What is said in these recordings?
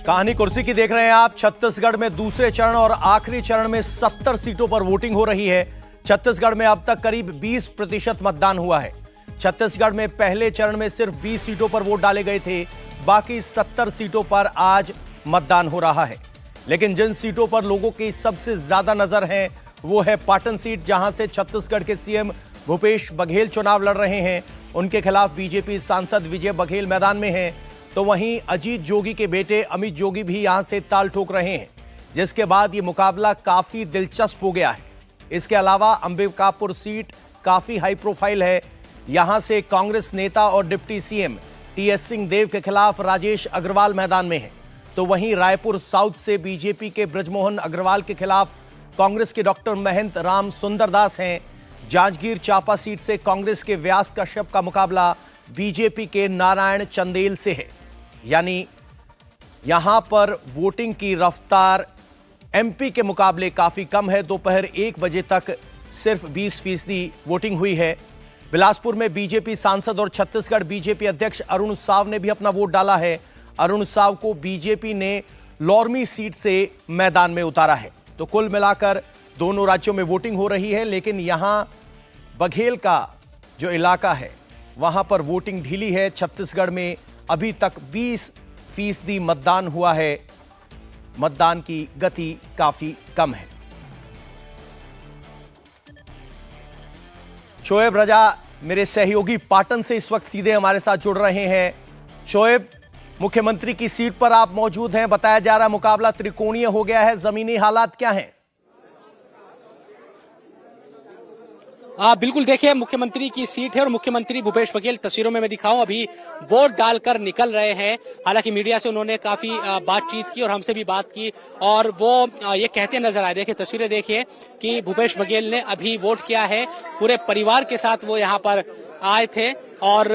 कहानी कुर्सी की देख रहे हैं आप। छत्तीसगढ़ में दूसरे चरण और आखिरी चरण में 70 सीटों पर वोटिंग हो रही है। छत्तीसगढ़ में अब तक करीब 20% मतदान हुआ है। छत्तीसगढ़ में पहले चरण में सिर्फ 20 सीटों पर वोट डाले गए थे, बाकी 70 सीटों पर आज मतदान हो रहा है। लेकिन जिन सीटों पर लोगों की सबसे ज्यादा नजर है वो है पाटन सीट, जहां से छत्तीसगढ़ के सीएम भूपेश बघेल चुनाव लड़ रहे हैं। उनके खिलाफ बीजेपी सांसद विजय बघेल मैदान में हैं, तो वहीं अजीत जोगी के बेटे अमित जोगी भी यहां से ताल ठोक रहे हैं, जिसके बाद ये मुकाबला काफी दिलचस्प हो गया है। इसके अलावा अंबिकापुर सीट काफी हाई प्रोफाइल है। यहां से कांग्रेस नेता और डिप्टी सीएम टीएस सिंहदेव के खिलाफ राजेश अग्रवाल मैदान में है, तो वहीं रायपुर साउथ से बीजेपी के बृजमोहन अग्रवाल के खिलाफ कांग्रेस के डॉक्टर महंत राम सुंदरदास हैं। जांजगीर चांपा सीट से कांग्रेस के व्यास कश्यप का मुकाबला बीजेपी के नारायण चंदेल से है। यानी यहां पर वोटिंग की रफ्तार एमपी के मुकाबले काफी कम है। दोपहर 1 बजे तक सिर्फ 20% वोटिंग हुई है। बिलासपुर में बीजेपी सांसद और छत्तीसगढ़ बीजेपी अध्यक्ष अरुण साव ने भी अपना वोट डाला है। अरुण साव को बीजेपी ने लोरमी सीट से मैदान में उतारा है। तो कुल मिलाकर दोनों राज्यों में वोटिंग हो रही है, लेकिन यहां बघेल का जो इलाका है वहां पर वोटिंग ढीली है। छत्तीसगढ़ में अभी तक 20% मतदान हुआ है। मतदान की गति काफी कम है। शोएब रजा मेरे सहयोगी पाटन से इस वक्त सीधे हमारे साथ जुड़ रहे हैं। शोएब, मुख्यमंत्री की सीट पर आप मौजूद हैं। बताया जा रहा मुकाबला त्रिकोणीय हो गया है, जमीनी हालात क्या हैं? बिल्कुल, देखिए मुख्यमंत्री की सीट है और मुख्यमंत्री भूपेश बघेल तस्वीरों में मैं दिखाऊं अभी वोट डालकर निकल रहे हैं। हालांकि मीडिया से उन्होंने काफी बातचीत की और हमसे भी बात की और वो ये कहते नजर आए। देखिए तस्वीरें देखिए कि भूपेश बघेल ने अभी वोट किया है, पूरे परिवार के साथ वो यहाँ पर आए थे और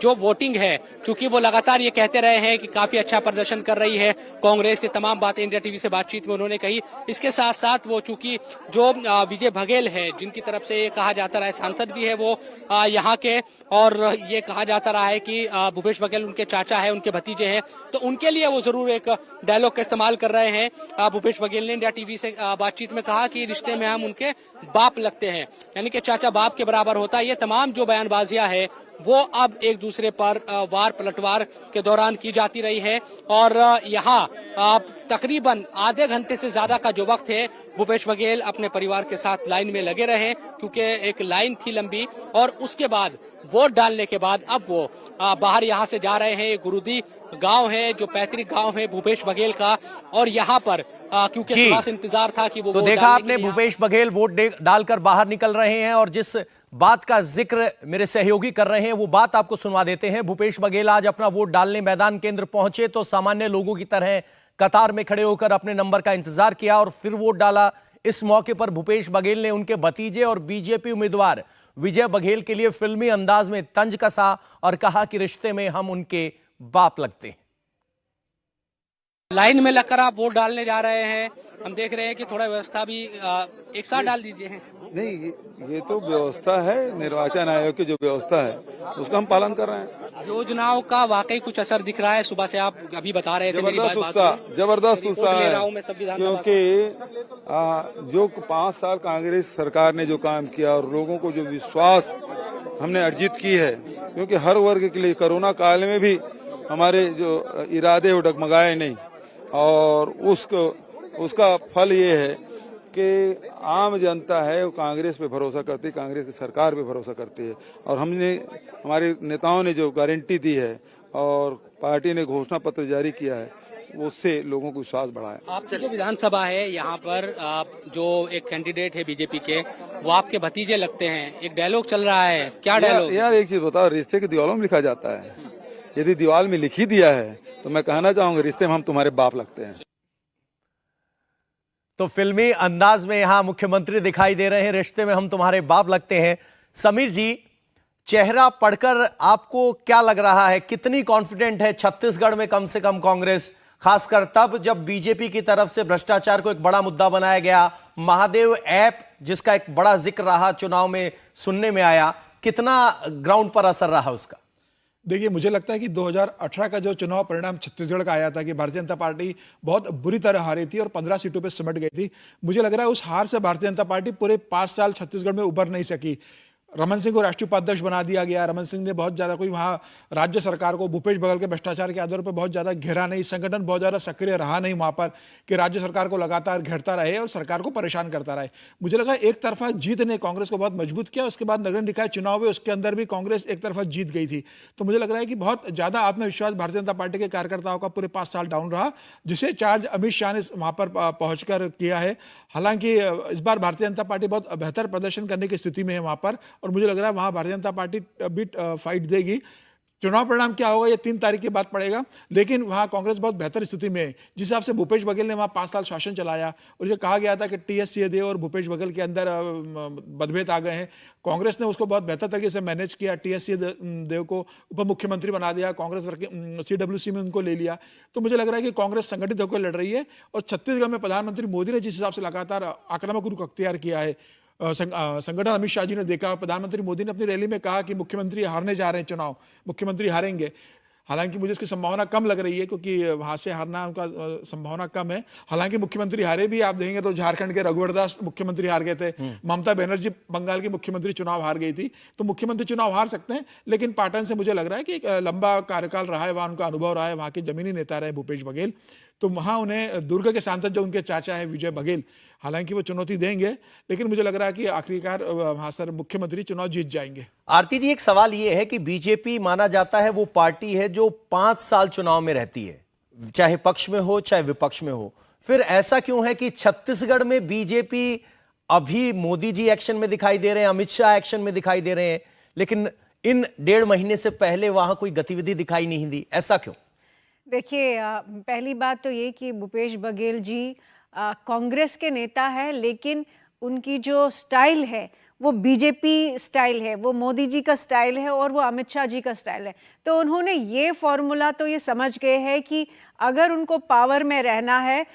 जो वोटिंग है, चूंकि वो लगातार ये कहते रहे हैं कि काफी अच्छा प्रदर्शन कर रही है कांग्रेस, ये तमाम बातें इंडिया टीवी से बातचीत में उन्होंने कही। इसके साथ साथ वो चूंकि जो विजय बघेल है, जिनकी तरफ से ये कहा जाता रहा है, सांसद भी है वो यहाँ के, और ये कहा जाता रहा है कि भूपेश बघेल उनके चाचा है, उनके भतीजे हैं, तो उनके लिए वो जरूर एक डायलॉग का इस्तेमाल कर रहे हैं। भूपेश बघेल ने इंडिया टीवी से बातचीत में कहा कि रिश्ते में हम उनके बाप लगते हैं, यानी कि चाचा बाप के बराबर होता है। ये तमाम जो बयानबाजियां है वो अब एक दूसरे पर वार पलटवार के दौरान की जाती रही है और यहाँ तकरीबन आधे घंटे से ज्यादा का जो वक्त है भूपेश बघेल अपने परिवार के साथ लाइन में लगे रहे, क्योंकि एक लाइन थी लंबी, और उसके बाद वोट डालने के बाद अब वो बाहर यहाँ से जा रहे हैं। ये गुरुदी गांव है, जो पैतृक गांव है भूपेश बघेल का, और यहाँ पर क्योंकि सुबह से इंतजार था कि वो तो देखा आपने, भूपेश बघेल वोट डालकर बाहर निकल रहे हैं और जिस बात का जिक्र मेरे सहयोगी कर रहे हैं वो बात आपको सुनवा देते हैं। भूपेश बघेल आज अपना वोट डालने मैदान केंद्र पहुंचे तो सामान्य लोगों की तरह कतार में खड़े होकर अपने नंबर का इंतजार किया और फिर वोट डाला। इस मौके पर भूपेश बघेल ने उनके भतीजे और बीजेपी उम्मीदवार विजय बघेल के लिए फिल्मी अंदाज में तंज कसा और कहा कि रिश्ते में हम उनके बाप लगते हैं। लाइन में लगकर आप वोट डालने जा रहे हैं, हम देख रहे हैं कि थोड़ा व्यवस्था भी एक साथ डाल दीजिए। नहीं, ये तो व्यवस्था है, निर्वाचन आयोग की जो व्यवस्था है उसका हम पालन कर रहे हैं। योजनाओं का वाकई कुछ असर दिख रहा है? सुबह से आप अभी बता रहे थे, जबरदस्त उत्साह है, क्योंकि जो 5 साल कांग्रेस सरकार ने जो काम किया और लोगों को जो विश्वास हमने अर्जित की है, क्योंकि हर वर्ग के लिए कोरोना काल में भी हमारे जो इरादे वो डगमगाए नहीं, और उसका फल ये है कि आम जनता है वो कांग्रेस पे भरोसा करती है, कांग्रेस की सरकार पे भरोसा करती है, और हमारे नेताओं ने जो गारंटी दी है और पार्टी ने घोषणा पत्र जारी किया है, उससे लोगों को विश्वास बढ़ा है। आपकी जो विधानसभा है यहाँ पर जो एक कैंडिडेट है बीजेपी के, वो आपके भतीजे लगते हैं। एक डायलॉग चल रहा है, क्या डायलॉग? यार एक चीज बताओ, रिश्ते की दीवारों में लिखा जाता है, यदि दीवार में लिखी दिया है तो मैं कहना चाहूंगा रिश्ते में हम तुम्हारे बाप लगते हैं। तो फिल्मी अंदाज में यहां मुख्यमंत्री दिखाई दे रहे हैं, रिश्ते में हम तुम्हारे बाप लगते हैं। समीर जी, चेहरा पढ़कर आपको क्या लग रहा है, कितनी कॉन्फिडेंट है छत्तीसगढ़ में कम से कम कांग्रेस, खासकर तब जब बीजेपी की तरफ से भ्रष्टाचार को एक बड़ा मुद्दा बनाया गया, महादेव ऐप जिसका एक बड़ा जिक्र रहा चुनाव में सुनने में आया, कितना ग्राउंड पर असर रहा उसका? देखिए, मुझे लगता है कि 2018 का जो चुनाव परिणाम छत्तीसगढ़ का आया था कि भारतीय जनता पार्टी बहुत बुरी तरह हारी थी और 15 सीटों पे सिमट गई थी। मुझे लग रहा है उस हार से भारतीय जनता पार्टी पूरे 5 साल छत्तीसगढ़ में उभर नहीं सकी। रमन सिंह को राष्ट्रीय उपाध्यक्ष बना दिया गया। रमन सिंह ने बहुत ज़्यादा कोई वहाँ राज्य सरकार को भूपेश बघेल के भ्रष्टाचार के आधार पर बहुत ज़्यादा घेरा नहीं, संगठन बहुत ज़्यादा सक्रिय रहा नहीं वहाँ पर कि राज्य सरकार को लगातार घेरता रहे और सरकार को परेशान करता रहे। मुझे लगा एक तरफा जीत ने कांग्रेस को बहुत मजबूत किया। उसके बाद नगर निकाय चुनाव हुए, उसके अंदर भी कांग्रेस एक तरफा जीत गई थी। तो मुझे लग रहा है कि बहुत ज़्यादा आत्मविश्वास भारतीय जनता पार्टी के कार्यकर्ताओं का पूरे 5 साल डाउन रहा, जिसे चार्ज अमित शाह ने वहाँ पर पहुँच कर किया है। हालांकि इस बार भारतीय जनता पार्टी बहुत बेहतर प्रदर्शन करने की स्थिति में है वहाँ पर, और मुझे लग रहा है वहाँ भारतीय जनता पार्टी भी फाइट देगी। चुनाव परिणाम क्या होगा ये 3 तारीख के बाद पड़ेगा, लेकिन वहाँ कांग्रेस बहुत बेहतर स्थिति में है। जिस हिसाब से भूपेश बघेल ने वहाँ 5 साल शासन चलाया और ये कहा गया था कि टीएस सिंहदेव और भूपेश बघेल के अंदर मतभेद आ गए हैं, कांग्रेस ने उसको बहुत बेहतर तरीके से मैनेज किया। टीएस सिंहदेव को उप मुख्यमंत्री बना दिया, कांग्रेस CWC में उनको ले लिया। तो मुझे लग रहा है कि कांग्रेस संगठित होकर लड़ रही है। और छत्तीसगढ़ में प्रधानमंत्री मोदी ने जिस हिसाब से लगातार आक्रामक रुख अख्तियार किया है, संगठन अमित शाह जी ने देखा, प्रधानमंत्री मोदी ने अपनी रैली में कहा कि मुख्यमंत्री हारने जा रहे हैं चुनाव, मुख्यमंत्री हारेंगे। हालांकि मुझे इसकी संभावना कम लग रही है क्योंकि वहां से हारना उनका संभावना कम है। हालांकि मुख्यमंत्री हारे भी, आप देखेंगे तो झारखंड के रघुवर दास मुख्यमंत्री हार गए थे, ममता बनर्जी बंगाल की मुख्यमंत्री चुनाव हार गई थी। तो मुख्यमंत्री चुनाव हार सकते हैं, लेकिन पाटन से मुझे लग रहा है कि एक लंबा कार्यकाल रहा है, वहाँ उनका अनुभव रहा है, वहाँ के जमीनी नेता रहे भूपेश बघेल। तो वहाँ उन्हें दुर्ग के सांसद जो उनके चाचा है विजय बघेल, हालांकि वो चुनौती देंगे, लेकिन मुझे लग रहा है कि आखिरकार वहाँ सर मुख्यमंत्री चुनाव जीत जाएंगे। आरती जी, एक सवाल ये है कि बीजेपी माना जाता है वो पार्टी है जो 5 साल चुनाव में रहती है, चाहे पक्ष में हो चाहे विपक्ष में हो। फिर ऐसा क्यों है कि छत्तीसगढ़ में बीजेपी अभी मोदी जी एक्शन में दिखाई दे रहे हैं, अमित शाह एक्शन में दिखाई दे रहे हैं, लेकिन इन 1.5 महीने से पहले वहां कोई गतिविधि दिखाई नहीं दी, ऐसा क्यों? देखिए, पहली बात तो ये कि भूपेश बघेल जी कांग्रेस के नेता है, लेकिन उनकी जो स्टाइल है वो बीजेपी स्टाइल है, वो मोदी जी का स्टाइल है और वो अमित शाह जी का स्टाइल है। तो उन्होंने ये फॉर्मूला तो ये समझ गए हैं कि अगर उनको पावर में रहना है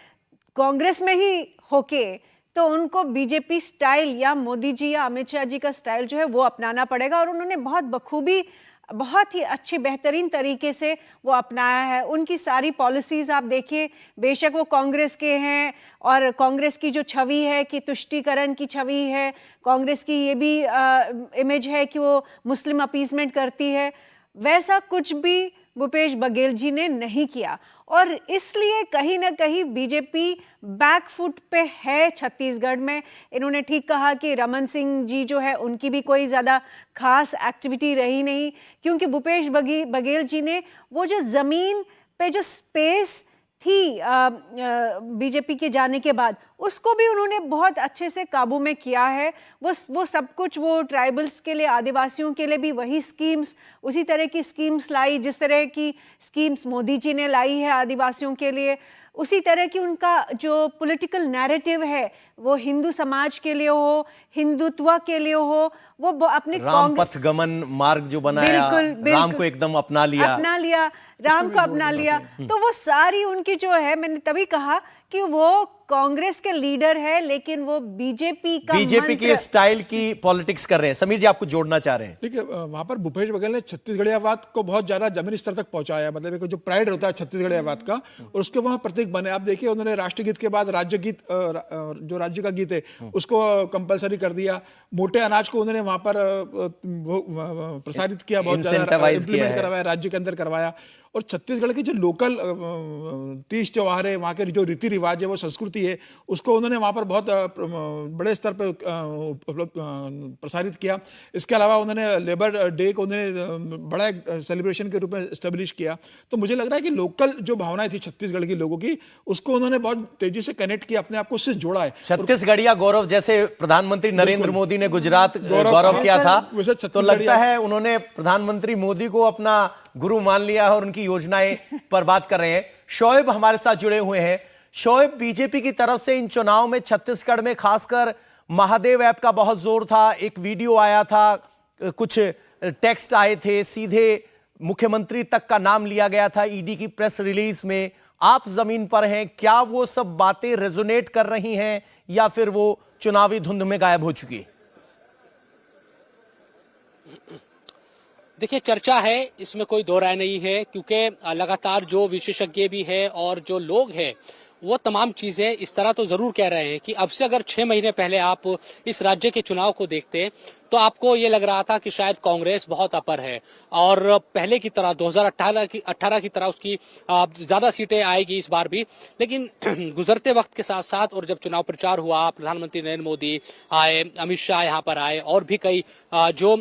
कांग्रेस में ही होके, तो उनको बीजेपी स्टाइल या मोदी जी या अमित शाह जी का स्टाइल जो है वो अपनाना पड़ेगा। और उन्होंने बहुत बखूबी, बहुत ही अच्छे बेहतरीन तरीके से वो अपनाया है। उनकी सारी पॉलिसीज़ आप देखिए, बेशक वो कांग्रेस के हैं और कांग्रेस की जो छवि है कि तुष्टीकरण की छवि है, कांग्रेस की ये भी इमेज है कि वो मुस्लिम अपीसमेंट करती है, वैसा कुछ भी भूपेश बघेल जी ने नहीं किया। और इसलिए कहीं ना कहीं बीजेपी बैकफुट पे है छत्तीसगढ़ में। इन्होंने ठीक कहा कि रमन सिंह जी जो है उनकी भी कोई ज़्यादा खास एक्टिविटी रही नहीं, क्योंकि भूपेश बघेल जी ने वो जो ज़मीन पे जो स्पेस थी बीजेपी के जाने के बाद, उसको भी उन्होंने बहुत अच्छे से काबू में किया है। वो सब कुछ, वो ट्राइबल्स के लिए, आदिवासियों के लिए भी वही स्कीम्स, उसी तरह की स्कीम्स लाई जिस तरह की स्कीम्स मोदी जी ने लाई है आदिवासियों के लिए। उसी तरह की उनका जो पॉलिटिकल नैरेटिव है वो हिंदू समाज के लिए हो, हिंदुत्व के लिए हो, वो अपने राम पथ गमन मार्ग जो बनाया, राम को एकदम अपना लिया, राम को अपना लिया। तो वो सारी उनकी जो है, मैंने तभी कहा कि वो कांग्रेस के लीडर है, लेकिन वो बीजेपी की स्टाइल की पॉलिटिक्स कर रहे हैं। समीर जी, आपको जोड़ना चाह रहे हैं? देखिए, वहां पर भूपेश बघेल ने छत्तीसगढ़ियावाद को बहुत ज्यादा जमीनी स्तर तक पहुंचाया, मतलब एक जो प्राइड होता है छत्तीसगढ़ियावाद का, और उसके वहां प्रतीक बने। आप देखिए, उन्होंने राष्ट्रगीत के बाद राज्य गीत, जो राज्य का गीत है उसको कंपलसरी कर दिया। मोटे अनाज को उन्होंने वहां पर प्रसारित किया, बहुत ज्यादा इंप्लीमेंट करवाया, राज्य के अंदर करवाया। और छत्तीसगढ़ के जो लोकल तीज त्योहार है, वहाँ के जो रीति रिवाज है, वो संस्कृति है, उसको उन्होंने वहाँ पर बहुत बड़े स्तर पर प्रसारित किया। इसके अलावा उन्होंने लेबर डे को उन्होंने बड़ा सेलिब्रेशन के रूप में एस्टेब्लिश किया। तो मुझे लग रहा है कि लोकल जो भावनाएं थी छत्तीसगढ़ के लोगों की, उसको उन्होंने बहुत तेजी से कनेक्ट किया, अपने आप को उससे जोड़ा है। छत्तीसगढ़िया गौरव, जैसे प्रधानमंत्री नरेंद्र मोदी ने गुजरात गौरव किया था, तो लगता है उन्होंने प्रधानमंत्री मोदी को अपना गुरु मान लिया और उनकी योजनाएं पर बात कर रहे हैं। शोएब हमारे साथ जुड़े हुए हैं। शोएब, बीजेपी की तरफ से इन चुनाव में छत्तीसगढ़ में खासकर महादेव ऐप का बहुत जोर था, एक वीडियो आया था, कुछ टेक्स्ट आए थे, सीधे मुख्यमंत्री तक का नाम लिया गया था ईडी की प्रेस रिलीज में। आप जमीन पर हैं, क्या वो सब बातें रेजोनेट कर रही हैं या फिर वो चुनावी धुंध में गायब हो चुकी है? देखिए, चर्चा है, इसमें कोई दो राय नहीं है, क्योंकि लगातार जो विशेषज्ञ भी है और जो लोग हैं वो तमाम चीजें इस तरह तो जरूर कह रहे हैं कि अब से अगर 6 महीने पहले आप इस राज्य के चुनाव को देखते तो आपको ये लग रहा था कि शायद कांग्रेस बहुत अपर है और पहले की तरह 2018 की तरह उसकी ज्यादा सीटें आएगी इस बार भी। लेकिन गुजरते वक्त के साथ साथ और जब चुनाव प्रचार हुआ, प्रधानमंत्री नरेंद्र मोदी आए, अमित शाह यहाँ पर आए और भी कई जो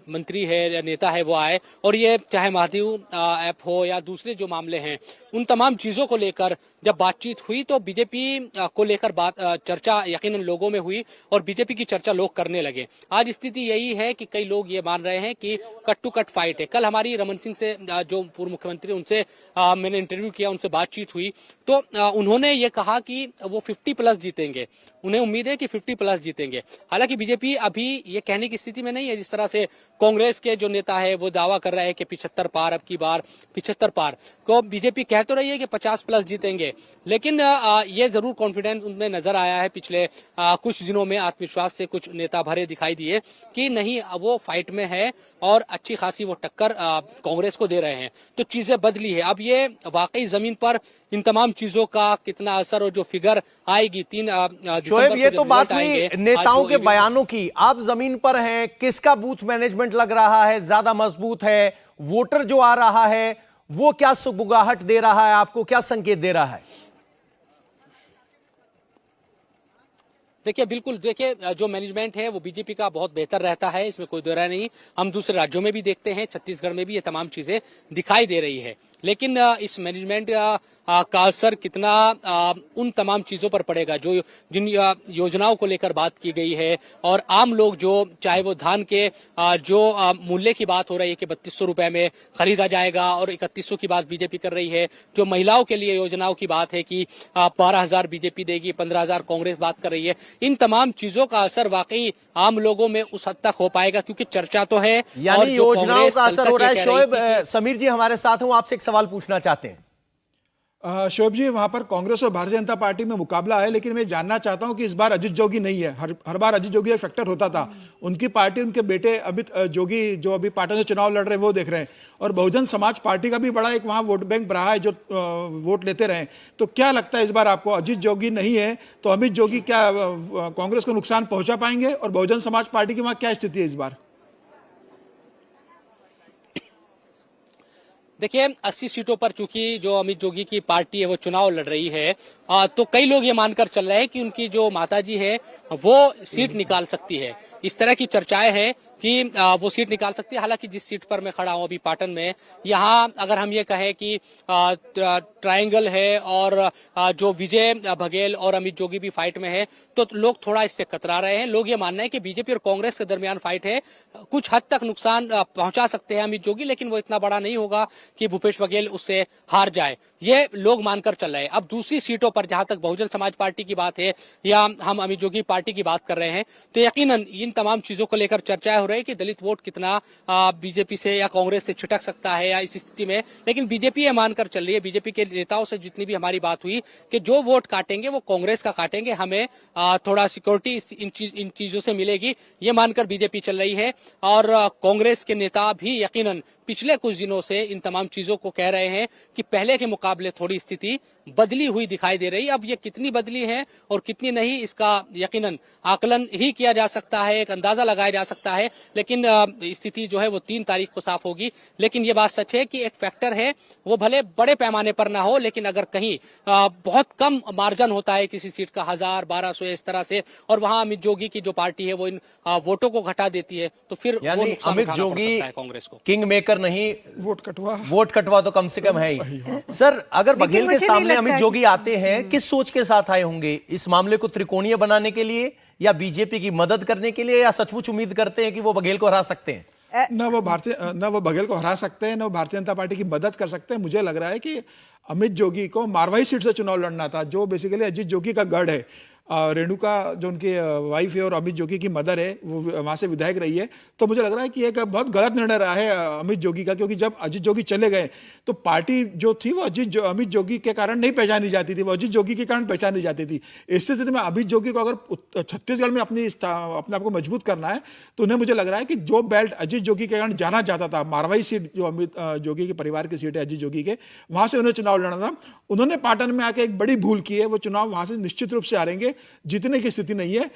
मंत्री है या नेता है वो आए, और ये चाहे महादेव ऐप हो या दूसरे जो मामले हैं, उन तमाम चीजों को लेकर जब बातचीत हुई तो बीजेपी को लेकर चर्चा यकीनन लोगों में हुई और बीजेपी की चर्चा लोग करने लगे। आज स्थिति यही है कि कई लोग ये मान रहे हैं कि कट टू कट फाइट है। कल हमारी रमन सिंह से जो पूर्व मुख्यमंत्री, उनसे मैंने इंटरव्यू किया, उनसे बातचीत हुई तो उन्होंने ये कहा कि वो 50+ जीतेंगे, उन्हें उम्मीद है कि 50+ जीतेंगे। हालांकि बीजेपी अभी ये कहने की स्थिति में नहीं है, जिस तरह से कांग्रेस के जो नेता है वो दावा कर रहे हैं कि 75 पार, अब की बार 75 पार, तो बीजेपी कह तो रही है कि 50+ जीतेंगे, लेकिन ये जरूर कॉन्फिडेंस उनमें नजर आया है पिछले कुछ दिनों में। आत्मविश्वास से कुछ नेता भरे दिखाई दिए कि नहीं, वो फाइट में है और अच्छी खासी वो टक्कर कांग्रेस को दे रहे हैं। तो चीजें बदली है। अब ये वाकई जमीन पर इन तमाम चीजों का कितना असर और जो फिगर आएगी 3 शोएब, ये तो बात हुई नेताओं के बयानों की। आप जमीन पर हैं, किसका बूथ मैनेजमेंट लग रहा है ज्यादा मजबूत है? वोटर जो आ रहा है वो क्या सुगबुगाहट दे रहा है आपको, क्या संकेत दे रहा है? देखिए, बिल्कुल, देखिए, जो मैनेजमेंट है वो बीजेपी का बहुत बेहतर रहता है, इसमें कोई दो राय नहीं। हम दूसरे राज्यों में भी देखते हैं, छत्तीसगढ़ में भी ये तमाम चीजें दिखाई दे रही है, लेकिन इस मैनेजमेंट का असर कितना उन तमाम चीजों पर पड़ेगा जो जिन योजनाओं को लेकर बात की गई है, और आम लोग जो, चाहे वो धान के जो मूल्य की बात हो रही है कि 3200 रुपए में खरीदा जाएगा और 3100 की बात बीजेपी कर रही है, जो महिलाओं के लिए योजनाओं की बात है कि 12,000 बीजेपी देगी, 15,000 कांग्रेस बात कर रही है, इन तमाम चीजों का असर वाकई आम लोगों में उस हद तक हो पाएगा, क्योंकि चर्चा तो है, यानी योजनाओं का असर हो रहा है। शोएब, समीर जी हमारे साथ हूं, आपसे एक सवाल पूछना चाहते हैं। शोएब जी, वहां पर कांग्रेस और भारतीय जनता पार्टी में मुकाबला है, लेकिन मैं जानना चाहता हूं कि इस बार अजित जोगी नहीं है। हर बार अजित जोगी एक फैक्टर होता था। उनकी पार्टी, उनके बेटे अमित जोगी जो अभी पाटन से चुनाव लड़ रहे हैं वो देख रहे हैं, और बहुजन समाज पार्टी का भी बड़ा एक वहां वोट बैंक रहा है जो वोट लेते रहे। तो क्या लगता है इस बार आपको, अजित जोगी नहीं है तो अमित जोगी क्या कांग्रेस को नुकसान पहुंचा पाएंगे, और बहुजन समाज पार्टी की वहां क्या स्थिति है इस बार? देखिए, 80 सीटों पर चूंकि जो अमित जोगी की पार्टी है वो चुनाव लड़ रही है, तो कई लोग ये मानकर चल रहे हैं कि उनकी जो माताजी है वो सीट निकाल सकती है। इस तरह की चर्चाएं हैं कि वो सीट निकाल सकती है। हालांकि जिस सीट पर मैं खड़ा हूं अभी पाटन में, यहाँ अगर हम ये कहें कि ट्रायंगल है और जो विजय बघेल और अमित जोगी भी फाइट में है, तो लोग थोड़ा इससे कतरा रहे हैं। लोग ये मानना है कि बीजेपी और कांग्रेस के दरमियान फाइट है, कुछ हद तक नुकसान पहुंचा सकते हैं अमित जोगी, लेकिन वो इतना बड़ा नहीं होगा कि भूपेश बघेल उससे हार जाए, ये लोग मानकर चल रहे हैं। अब दूसरी सीटों पर जहां तक बहुजन समाज पार्टी की बात है या हम अमित जोगी पार्टी की बात कर रहे हैं, तो यकीनन इन तमाम चीजों को लेकर चर्चाएं हो रही है कि दलित वोट कितना बीजेपी से या कांग्रेस से छिटक सकता है या इस स्थिति में। लेकिन बीजेपी ये मानकर चल रही है, बीजेपी के नेताओं से जितनी भी हमारी बात हुई, कि जो वोट काटेंगे वो कांग्रेस का काटेंगे, हमें थोड़ा सिक्योरिटी इन चीजों से मिलेगी, ये मानकर बीजेपी चल रही है। और कांग्रेस के नेता भी यकीनन पिछले कुछ दिनों से इन तमाम चीजों को कह रहे हैं कि पहले के मुकाबले थोड़ी स्थिति बदली हुई दिखाई दे रही है। अब ये कितनी बदली है और कितनी नहीं, इसका यकीनन आकलन ही किया जा सकता है, एक अंदाजा लगाया जा सकता है, लेकिन स्थिति जो है वो 3 तारीख को साफ होगी। लेकिन ये बात सच है कि एक फैक्टर है, वो भले बड़े पैमाने पर ना हो, लेकिन अगर कहीं बहुत कम मार्जिन होता है किसी सीट का, 1000, 1200 इस तरह से, और वहां अमित जोगी की जो पार्टी है वो इन वोटों को घटा देती है, तो फिर वो नुकसान अमित उठाना पड़ जोगी सकता है कांग्रेस को। किंग मेकर नहीं, वोट कटवा तो कम से कम है ही। सर, अगर बघेल के सामने अमित जोगी आते हैं, किस सोच के साथ आए होंगे? इस मामले को त्रिकोणीय बनाने के लिए, या बीजेपी की मदद करने के लिए, या सचमुच उम्मीद करते हैं कि वो बघेल को हरा सकते हैं? न वो बघेल को हरा सकते हैं, न वो भारतीय जनता पार्टी की मदद कर सकते हैं। मुझे लग रहा है कि अमित जोगी को मारवाही सीट से चुनाव लड़ना था, जो बेसिकली अजित जोगी का गढ़ है। रेणुका जो उनकी वाइफ है और अमित जोगी की मदर है वो वहाँ से विधायक रही है, तो मुझे लग रहा है कि एक बहुत गलत निर्णय रहा है अमित जोगी का, क्योंकि जब अजित जोगी चले गए तो पार्टी जो थी वो अमित जोगी के कारण नहीं पहचानी जाती थी, वो अजित जोगी के कारण पहचानी जाती थी। इस स्थिति में अमित जोगी को अगर छत्तीसगढ़ में अपने आप को मजबूत करना है तो उन्हें मुझे लग रहा है कि जो बेल्ट अजित जोगी के कारण जाना जाता था, मारवाई सीट जो अमित जोगी के परिवार की सीट है अजित जोगी के, वहां से उन्हें चुनाव लड़ना था। उन्होंने पाटन में आके एक बड़ी भूल की है, वो चुनाव वहां से निश्चित रूप से हारेंगे, जीतने की स्थिति नहीं है।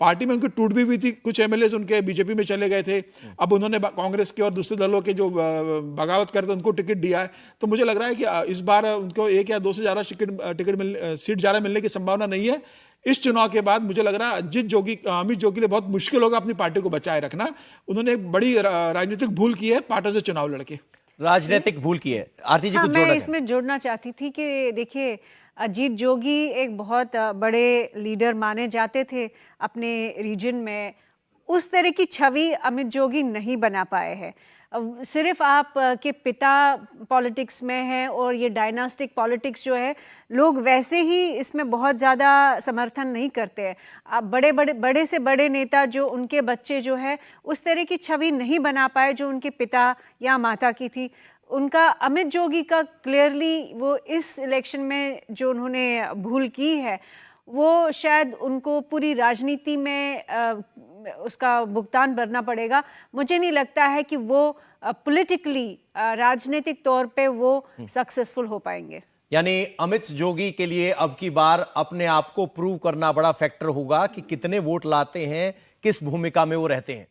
पार्टी में उनकी टूट भी हुई थी, कुछ एमएलए उनके बीजेपी में चले गए थे, अब उन्होंने कांग्रेस के और दूसरे दलों के जो बगावत करते उनको टिकट दिया है। तो मुझे लग रहा है कि इस बार उनको 1 या 2 से ज्यादा सीट ज्यादा मिलने की संभावना नहीं है। इस चुनाव के बाद मुझे लग रहा है अमित जोगी के लिए बहुत मुश्किल होगा अपनी पार्टी को बचाए रखना। उन्होंने एक बड़ी राजनीतिक भूल की है पाटन से चुनाव लड़के, राजनीतिक भूल की है। आरती जी हाँ, कुछ मैं जोड़ना इसमें जोड़ना चाहती थी कि देखिए अजीत जोगी एक बहुत बड़े लीडर माने जाते थे अपने रीजन में, उस तरह की छवि अमित जोगी नहीं बना पाए हैं। सिर्फ आप के पिता पॉलिटिक्स में हैं और ये डायनास्टिक पॉलिटिक्स जो है लोग वैसे ही इसमें बहुत ज़्यादा समर्थन नहीं करते हैं। आप बड़े से बड़े नेता जो उनके बच्चे जो है उस तरह की छवि नहीं बना पाए जो उनके पिता या माता की थी। उनका अमित जोगी का क्लियरली वो इस इलेक्शन में जो उन्होंने भूल की है वो शायद उनको पूरी राजनीति में उसका भुगतान भरना पड़ेगा। मुझे नहीं लगता है कि वो पॉलिटिकली राजनीतिक तौर पे वो सक्सेसफुल हो पाएंगे। यानी अमित जोगी के लिए अब की बार अपने आप को प्रूव करना बड़ा फैक्टर होगा कि कितने वोट लाते हैं, किस भूमिका में वो रहते हैं।